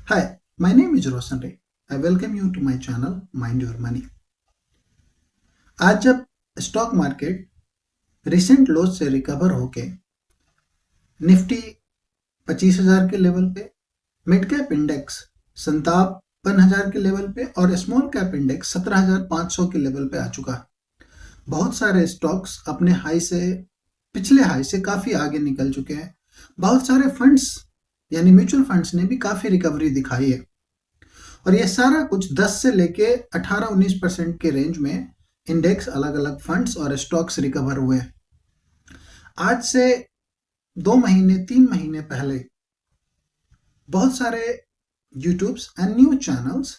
Hi, my name is Roshan Ray. I welcome you to my channel Mind Your Money. आज जब stock market recent लोज से recover होके Nifty 25,000 के level पे, mid cap index 57,000 के level पे और स्मॉल कैप इंडेक्स 17,500 के लेवल पे आ चुका है। बहुत सारे स्टॉक्स अपने हाई से पिछले हाई से काफी आगे निकल चुके हैं। बहुत सारे फंड्स यानी म्यूचुअल फंड्स ने भी काफी रिकवरी दिखाई है और ये सारा कुछ 10 से लेके 18-19% के रेंज में इंडेक्स, अलग अलग फंड्स और स्टॉक्स रिकवर हुए हैं। आज से 2 महीने 3 महीने पहले बहुत सारे यूट्यूब्स एंड न्यूज चैनल्स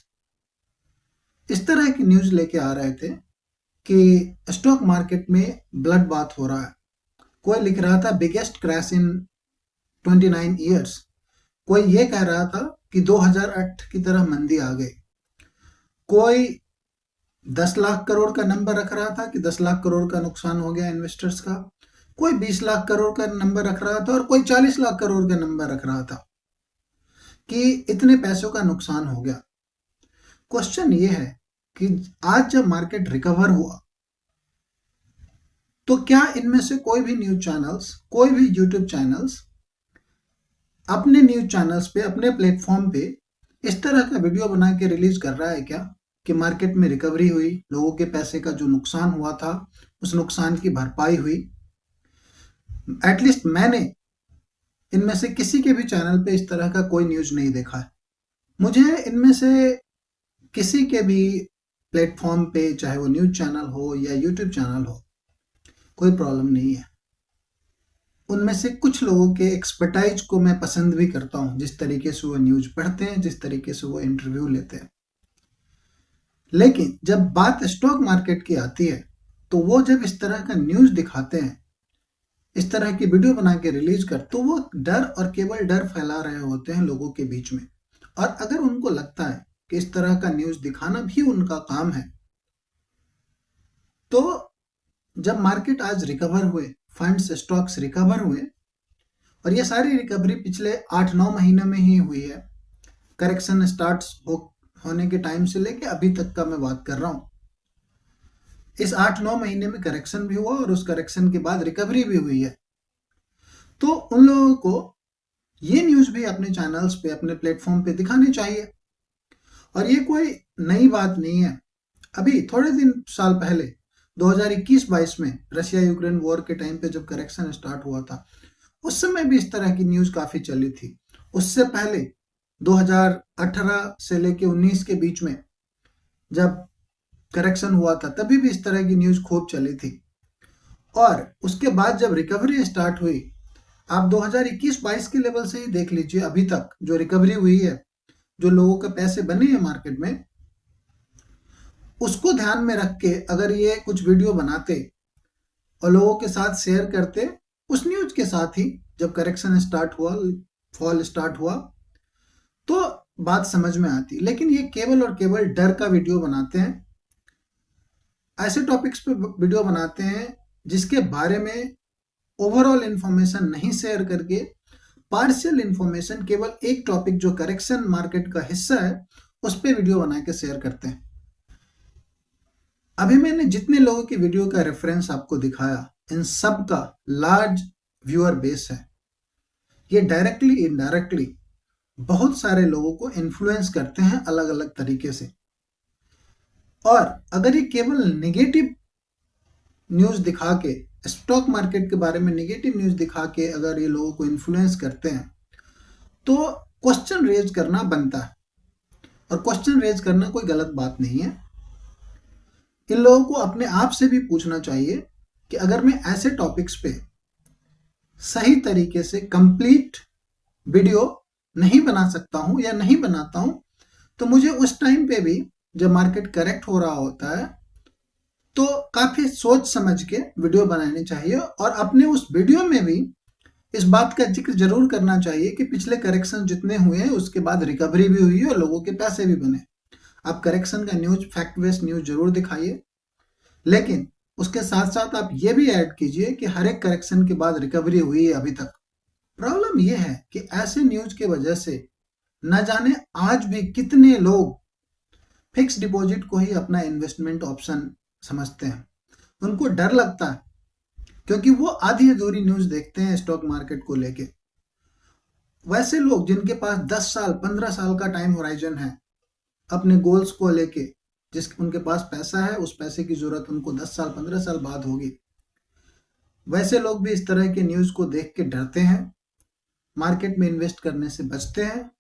इस तरह की न्यूज लेके आ रहे थे कि स्टॉक मार्केट में ब्लड बाथ हो रहा है। कोई लिख रहा था बिगेस्ट क्रैश इन 29 ईयर्स, कोई ये कह रहा था कि 2008 की तरह मंदी आ गई, कोई 10 लाख करोड़ का नंबर रख रहा था कि 10 लाख करोड़ का नुकसान हो गया इन्वेस्टर्स का, कोई 20 लाख करोड़ का नंबर रख रहा था और कोई 40 लाख करोड़ का नंबर रख रहा था कि इतने पैसों का नुकसान हो गया। क्वेश्चन ये है कि आज जब मार्केट रिकवर हुआ तो क्या इनमें से कोई भी न्यूज चैनल्स, कोई भी यूट्यूब चैनल्स अपने न्यूज चैनल्स पे, अपने प्लेटफॉर्म पे इस तरह का वीडियो बना के रिलीज कर रहा है क्या कि मार्केट में रिकवरी हुई, लोगों के पैसे का जो नुकसान हुआ था उस नुकसान की भरपाई हुई? एटलीस्ट मैंने इनमें से किसी के भी चैनल पे इस तरह का कोई न्यूज नहीं देखा है। मुझे इनमें से किसी के भी प्लेटफॉर्म पे, चाहे वो न्यूज चैनल हो या यूट्यूब चैनल हो, कोई प्रॉब्लम नहीं है। उनमें से कुछ लोगों के एक्सपर्टाइज को मैं पसंद भी करता हूँ, जिस तरीके से वो न्यूज पढ़ते हैं, जिस तरीके से वो इंटरव्यू लेते हैं। लेकिन जब बात स्टॉक मार्केट की आती है तो वो जब इस तरह का न्यूज दिखाते हैं, इस तरह की वीडियो बना के रिलीज कर, तो वो डर और केवल डर फैला रहे होते हैं लोगों के बीच में। और अगर उनको लगता है कि इस तरह का न्यूज दिखाना भी उनका काम है, तो जब मार्केट आज रिकवर हुए, फंड्स, स्टॉक्स रिकवर हुए और ये सारी रिकवरी पिछले 8-9 महीने में ही हुई है। करेक्शन होने के टाइम से लेके अभी तक का मैं बात कर रहा हूँ। इस 8-9 महीने में करेक्शन भी हुआ और उस करेक्शन के बाद रिकवरी भी हुई है। तो उन लोगों को ये न्यूज भी अपने चैनल्स पे, अपने प्लेटफॉर्म पे दिखानी चाहिए। और ये कोई नई बात नहीं है। अभी थोड़े साल पहले 2021-22 में रशिया यूक्रेन वॉर के टाइम पे जब करेक्शन स्टार्ट हुआ था, उस समय भी इस तरह की न्यूज काफी चली थी। उससे पहले 2018 से लेके 19 के बीच में जब करेक्शन हुआ था, तभी भी इस तरह की न्यूज खूब चली थी। और उसके बाद जब रिकवरी स्टार्ट हुई, आप 2021-22 के लेवल से ही देख लीजिए, अभी तक जो रिकवरी हुई है, जो लोगों के पैसे बने हैं मार्केट में, उसको ध्यान में रख के अगर ये कुछ वीडियो बनाते और लोगों के साथ शेयर करते, उस न्यूज के साथ ही जब करेक्शन स्टार्ट हुआ, फॉल स्टार्ट हुआ, तो बात समझ में आती। लेकिन ये केवल और केवल डर का वीडियो बनाते हैं, ऐसे टॉपिक्स पे वीडियो बनाते हैं जिसके बारे में ओवरऑल इंफॉर्मेशन नहीं शेयर करके पार्शियल इंफॉर्मेशन, केवल एक टॉपिक जो करेक्शन मार्केट का हिस्सा है, उस पे वीडियो बना के शेयर करते हैं। अभी मैंने जितने लोगों की वीडियो का रेफरेंस आपको दिखाया, इन सब का लार्ज व्यूअर बेस है। ये डायरेक्टली इनडायरेक्टली बहुत सारे लोगों को इन्फ्लुएंस करते हैं अलग अलग तरीके से। और अगर ये केवल नेगेटिव न्यूज दिखा के, स्टॉक मार्केट के बारे में नेगेटिव न्यूज दिखा के अगर ये लोगों को इन्फ्लुएंस करते हैं, तो क्वेश्चन रेज करना बनता है। और क्वेश्चन रेज करना कोई गलत बात नहीं है। इन लोगों को अपने आप से भी पूछना चाहिए कि अगर मैं ऐसे टॉपिक्स पे सही तरीके से कंप्लीट वीडियो नहीं बना सकता हूं या नहीं बनाता हूं, तो मुझे उस टाइम पे भी जब मार्केट करेक्ट हो रहा होता है, तो काफी सोच समझ के वीडियो बनानी चाहिए। और अपने उस वीडियो में भी इस बात का जिक्र जरूर करना चाहिए कि पिछले करेक्शन जितने हुए हैं उसके बाद रिकवरी भी हुई है और लोगों के पैसे भी बने। आप करेक्शन का न्यूज, फैक्ट बेस्ड न्यूज जरूर दिखाइए, लेकिन उसके साथ साथ आप ये भी ऐड कीजिए कि हर एक करेक्शन के बाद रिकवरी हुई है अभी तक। प्रॉब्लम ये है कि ऐसे न्यूज के वजह से न जाने आज भी कितने लोग फिक्स डिपॉजिट को ही अपना इन्वेस्टमेंट ऑप्शन समझते हैं। उनको डर लगता है क्योंकि वो आधी अधूरी न्यूज़ देखते हैं स्टॉक मार्केट को लेके। वैसे लोग जिनके पास 10 साल 15 साल का टाइम होराइजन है अपने गोल्स को लेके, जिस उनके पास पैसा है, उस पैसे की जरूरत उनको 10 साल 15 साल बाद होगी, वैसे लोग भी इस तरह के न्यूज़ को देख के डरते हैं, मार्केट में इन्वेस्ट करने से बचते हैं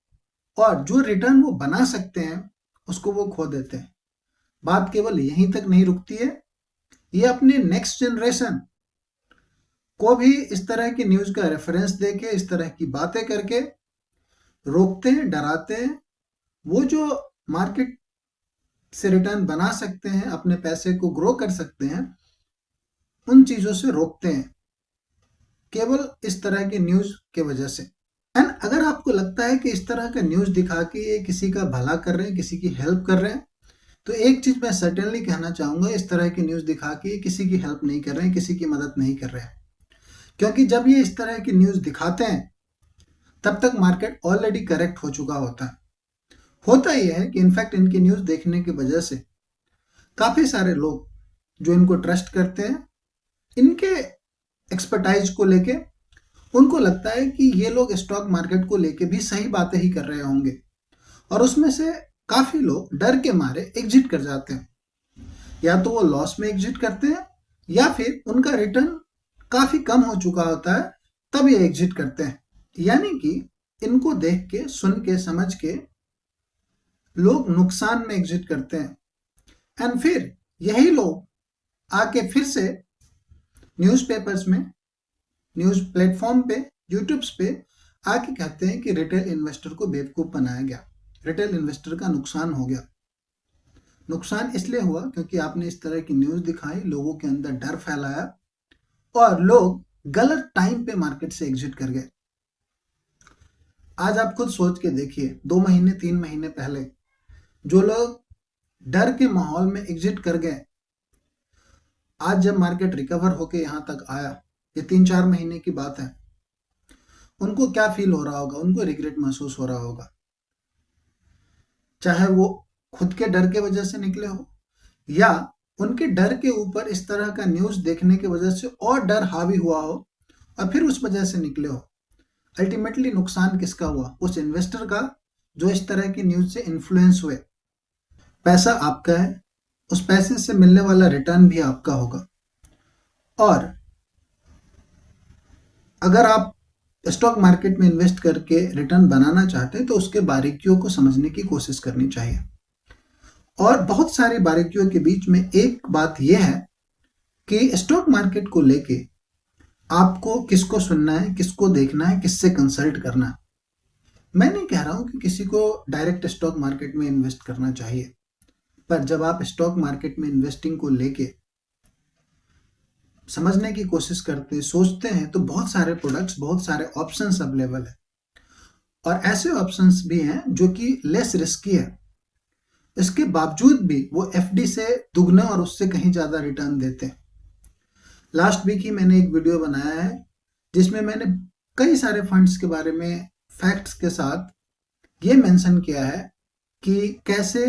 और जो रिटर्न वो बना सकते हैं उसको वो खो देते हैं। बात केवल यहीं तक नहीं रुकती है, ये अपने नेक्स्ट जनरेशन को भी इस तरह की न्यूज़ का रेफरेंस देके, इस तरह की बातें करके रोकते हैं, डराते हैं। वो जो मार्केट से रिटर्न बना सकते हैं, अपने पैसे को ग्रो कर सकते हैं, उन चीज़ों से रोकते हैं केवल इस तरह की न्यूज़ के वजह से। एंड अगर आपको लगता है कि इस तरह का न्यूज़ दिखा के ये किसी का भला कर रहे हैं, किसी की हेल्प कर रहे हैं, तो एक चीज़ मैं सर्टेनली कहना चाहूँगा, इस तरह की न्यूज़ दिखा के ये किसी की हेल्प नहीं कर रहे हैं, किसी की मदद नहीं कर रहे हैं। क्योंकि जब ये इस तरह की न्यूज़ दिखाते हैं तब तक मार्केट ऑलरेडी करेक्ट हो चुका होता है। होता ही है कि इनफैक्ट इनकी न्यूज़ देखने की वजह से काफ़ी सारे लोग जो इनको ट्रस्ट करते हैं, इनके एक्सपर्टाइज को लेके उनको लगता है कि ये लोग स्टॉक मार्केट को लेके भी सही बातें ही कर रहे होंगे, और उसमें से काफ़ी लोग डर के मारे एग्जिट कर जाते हैं। या तो वो लॉस में एग्जिट करते हैं या फिर उनका रिटर्न काफ़ी कम हो चुका होता है, तब ये एग्जिट करते हैं। यानी कि इनको देख के, सुन के, समझ के लोग नुकसान में एग्जिट करते हैं। एंड फिर यही लोग आके फिर से न्यूज़पेपर्स में, न्यूज़ प्लेटफॉर्म पे, यूट्यूब्स पे आके कहते हैं कि रिटेल इन्वेस्टर को बेवकूफ़ बनाया गया, रिटेल इन्वेस्टर का नुकसान हो गया। नुकसान इसलिए हुआ क्योंकि आपने इस तरह की न्यूज़ दिखाई, लोगों के अंदर डर फैलाया और लोग गलत टाइम पे मार्केट से एग्जिट कर गए। आज आप खुद सोच के देखिए, 2 महीने 3 महीने पहले जो लोग डर के माहौल में एग्जिट कर गए, आज जब मार्केट रिकवर होके यहाँ तक आया, ये 3-4 महीने की बात है, उनको क्या फील हो रहा होगा? उनको रिग्रेट महसूस हो रहा होगा। चाहे वो खुद के डर के वजह से निकले हो या उनके डर के ऊपर इस तरह का न्यूज़ देखने की वजह से और डर हावी हुआ हो और फिर उस वजह से निकले हो। अल्टीमेटली नुकसान किसका हुआ? उस इन्वेस्टर का जो इस तरह की न्यूज़ से इन्फ्लुएंस हुए। पैसा आपका है, उस पैसे से मिलने वाला रिटर्न भी आपका होगा। और अगर आप स्टॉक मार्केट में इन्वेस्ट करके रिटर्न बनाना चाहते हैं तो उसके बारीकियों को समझने की कोशिश करनी चाहिए। और बहुत सारी बारीकियों के बीच में एक बात यह है कि स्टॉक मार्केट को लेके आपको किसको सुनना है, किसको देखना है, किससे कंसल्ट करना है। मैं नहीं कह रहा हूं कि किसी को डायरेक्ट स्टॉक मार्केट में इन्वेस्ट करना चाहिए, पर जब आप स्टॉक मार्केट में इन्वेस्टिंग को लेके समझने की कोशिश करते, सोचते हैं, तो बहुत सारे प्रोडक्ट्स, बहुत सारे ऑप्शंस अवेलेबल है और ऐसे ऑप्शंस भी हैं जो कि लेस रिस्की है। इसके बावजूद भी वो एफडी से दुगना और उससे कहीं ज़्यादा रिटर्न देते हैं। लास्ट वीक ही मैंने एक वीडियो बनाया है जिसमें मैंने कई सारे फंड्स के बारे में फैक्ट्स के साथ ये मेंशन किया है कि कैसे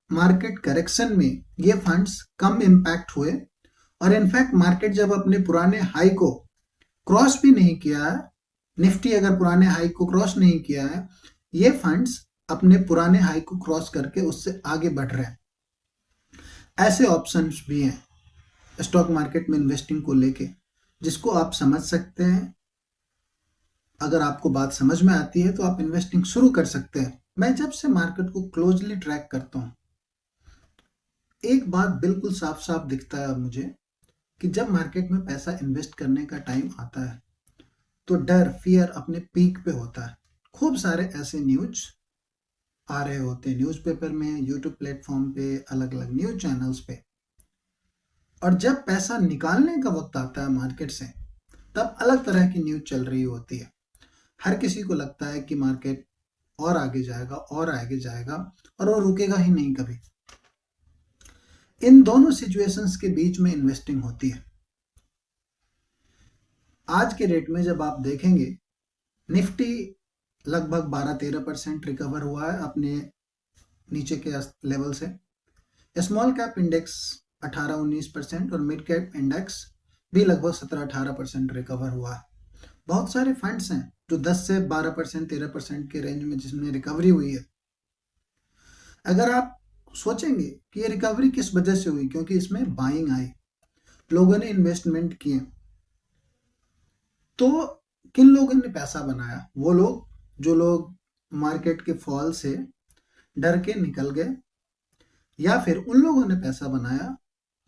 मार्केट करेक्शन में ये फंड्स कम इम्पैक्ट हुए और इनफैक्ट मार्केट जब अपने पुराने हाई को क्रॉस भी नहीं किया है, निफ्टी अगर पुराने हाई को क्रॉस नहीं किया है, ये फंड्स अपने पुराने हाई को क्रॉस करके उससे आगे बढ़ रहे हैं। ऐसे ऑप्शंस भी हैं स्टॉक मार्केट में इन्वेस्टिंग को लेके जिसको आप समझ सकते हैं। अगर आपको बात समझ में आती है तो आप इन्वेस्टिंग शुरू कर सकते हैं। मैं जब से मार्केट को क्लोजली ट्रैक करता हूँ, एक बात बिल्कुल साफ साफ दिखता है मुझे कि जब मार्केट में पैसा इन्वेस्ट करने का टाइम आता है तो डर, फियर अपने पीक पे होता है। खूब सारे ऐसे न्यूज आ रहे होते हैं न्यूज़पेपर में, यूट्यूब प्लेटफॉर्म पे, अलग अलग न्यूज चैनल्स पे। और जब पैसा निकालने का वक्त आता है मार्केट से, तब अलग तरह की न्यूज चल रही होती है। हर किसी को लगता है कि मार्केट और आगे जाएगा और आगे जाएगा और वो रुकेगा ही नहीं कभी। इन दोनों सिचुएशंस के बीच में इन्वेस्टिंग होती है। आज के रेट में जब आप देखेंगे, निफ्टी लगभग 12-13% रिकवर हुआ है अपने नीचे के लेवल से। स्मॉल कैप इंडेक्स 18-19% और मिड कैप इंडेक्स भी लगभग 17-18% रिकवर हुआ है। बहुत सारे फंड्स हैं जो 10 से 12%, 13% के रेंज में जिसमें रिकवरी हुई है। अगर आप सोचेंगे कि ये रिकवरी किस वजह से हुई, क्योंकि इसमें बाइंग आई, लोगों ने इन्वेस्टमेंट किए, तो किन लोगों ने पैसा बनाया? वो लोग जो लोग मार्केट के फॉल से डर के निकल गए, या फिर उन लोगों ने पैसा बनाया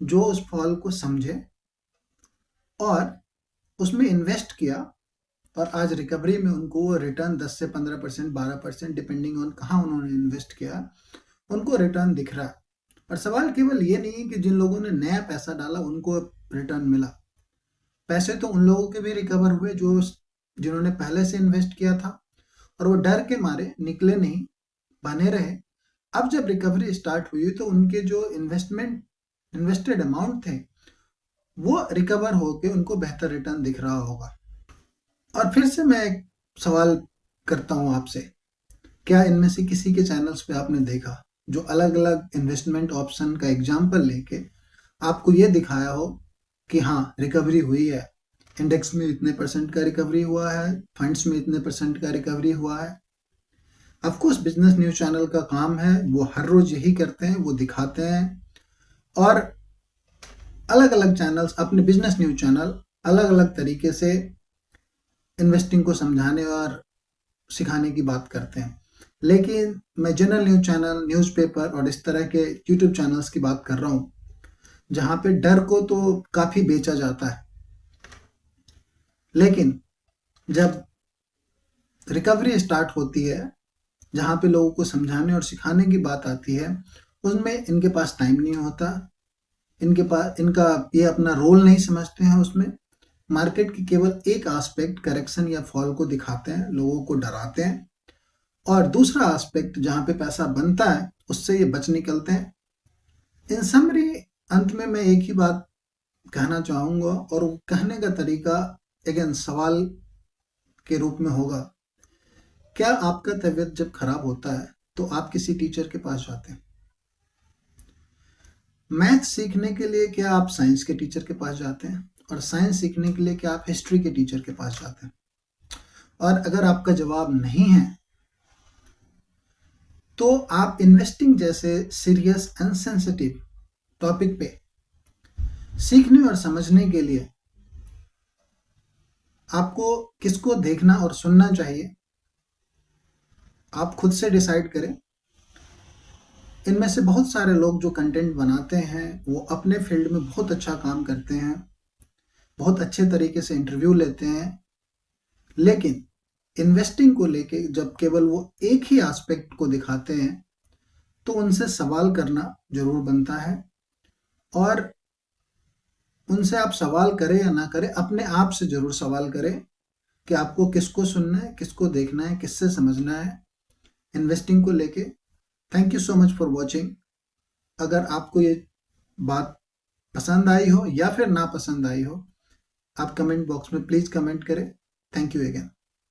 जो उस फॉल को समझे और उसमें इन्वेस्ट किया, और आज रिकवरी में उनको वो रिटर्न 10 से 15%, 12% डिपेंडिंग ऑन कहाँ उन्होंने इन्वेस्ट किया, उनको रिटर्न दिख रहा है। और सवाल केवल ये नहीं है कि जिन लोगों ने नया पैसा डाला उनको रिटर्न मिला, पैसे तो उन लोगों के भी रिकवर हुए जो जिन्होंने पहले से इन्वेस्ट किया था और वो डर के मारे निकले नहीं, बने रहे। अब जब रिकवरी स्टार्ट हुई तो उनके जो इन्वेस्टेड अमाउंट थे वो रिकवर होके उनको बेहतर रिटर्न दिख रहा होगा। और फिर से मैं एक सवाल करता हूँ आपसे, क्या इनमें से किसी के चैनल्स पे आपने देखा जो अलग अलग इन्वेस्टमेंट ऑप्शन का एग्जाम्पल लेके आपको ये दिखाया हो कि हाँ रिकवरी हुई है, इंडेक्स में इतने % का रिकवरी हुआ है, फंड्स में इतने % का रिकवरी हुआ है? ऑफकोर्स बिजनेस न्यूज चैनल का काम है, वो हर रोज यही करते हैं, वो दिखाते हैं। और अलग अलग चैनल्स, अपने बिजनेस न्यूज चैनल अलग अलग तरीके से इन्वेस्टिंग को समझाने और सिखाने की बात करते हैं। लेकिन मैं जनरल न्यूज चैनल, न्यूज़पेपर और इस तरह के यूट्यूब चैनल्स की बात कर रहा हूँ जहाँ पे डर को तो काफ़ी बेचा जाता है, लेकिन जब रिकवरी स्टार्ट होती है, जहाँ पे लोगों को समझाने और सिखाने की बात आती है, उसमें इनके पास टाइम नहीं होता, इनका ये अपना रोल नहीं समझते हैं। उसमें मार्केट की केवल एक एस्पेक्ट, करेक्शन या फॉल को दिखाते हैं, लोगों को डराते हैं, और दूसरा एस्पेक्ट जहाँ पे पैसा बनता है उससे ये बच निकलते हैं। इन समरी, अंत में मैं एक ही बात कहना चाहूँगा, और वो कहने का तरीका अगेन सवाल के रूप में होगा, क्या आपका तबीयत जब खराब होता है तो आप किसी टीचर के पास जाते हैं? मैथ सीखने के लिए क्या आप साइंस के टीचर के पास जाते हैं? और साइंस सीखने के लिए क्या आप हिस्ट्री के टीचर के पास जाते हैं? और अगर आपका जवाब नहीं है तो आप इन्वेस्टिंग जैसे सीरियस एंड सेंसिटिव टॉपिक पे सीखने और समझने के लिए आपको किसको देखना और सुनना चाहिए, आप खुद से डिसाइड करें। इनमें से बहुत सारे लोग जो कंटेंट बनाते हैं वो अपने फील्ड में बहुत अच्छा काम करते हैं, बहुत अच्छे तरीके से इंटरव्यू लेते हैं, लेकिन इन्वेस्टिंग को लेके जब केवल वो एक ही एस्पेक्ट को दिखाते हैं तो उनसे सवाल करना जरूर बनता है। और उनसे आप सवाल करें या ना करें, अपने आप से जरूर सवाल करें कि आपको किसको सुनना है, किसको देखना है, किससे समझना है इन्वेस्टिंग को लेके। Thank you so much for watching. अगर आपको ये बात पसंद आई हो या फिर ना पसंद आई हो, आप कमेंट बॉक्स में प्लीज़ कमेंट करें। Thank you again.